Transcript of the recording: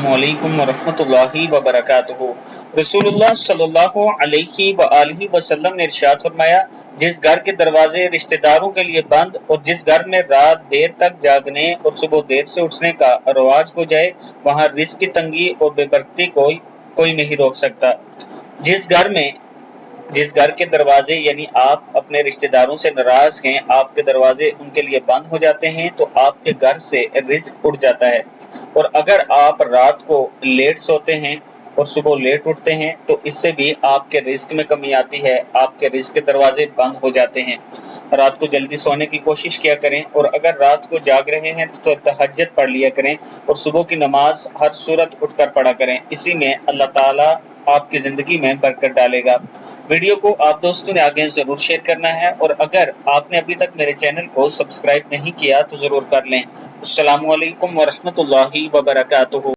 अस्सलामुअलैकुम वरहमतुल्लाहि वबरकातुहू। रसूलुल्लाह सल्लल्लाहु अलैहि वआलिहि वसल्लम ने इरशाद फरमाया, जिस घर के दरवाजे रिश्तेदारों के लिए बंद और जिस घर में रात देर तक जागने और सुबह देर से उठने का रवाज हो जाए, वहाँ रिज़्क की तंगी और बेबरकती को कोई नहीं रोक सकता। जिस घर के दरवाजे यानी आप अपने रिश्तेदारों से नाराज हैं, आपके दरवाजे उनके लिए बंद हो जाते हैं, तो आपके घर से रिज़्क उठ जाता है। और अगर आप रात को लेट सोते हैं और सुबह लेट उठते हैं, तो इससे भी आपके रिज़्क में कमी आती है, आपके रिज़्क के दरवाजे बंद हो जाते हैं। रात को जल्दी सोने की कोशिश किया करें, और अगर रात को जाग रहे हैं तो तहज्जुद पढ़ लिया करें और सुबह की नमाज हर सूरत उठकर पढ़ा करें। इसी में अल्लाह ताला आपकी ज़िंदगी में बरकत डालेगा। वीडियो को आप दोस्तों ने आगे ज़रूर शेयर करना है, और अगर आपने अभी तक मेरे चैनल को सब्सक्राइब नहीं किया तो ज़रूर कर लें। अस्सलामु अलैकुम वरहमतुल्लाहि वबरकातुहू।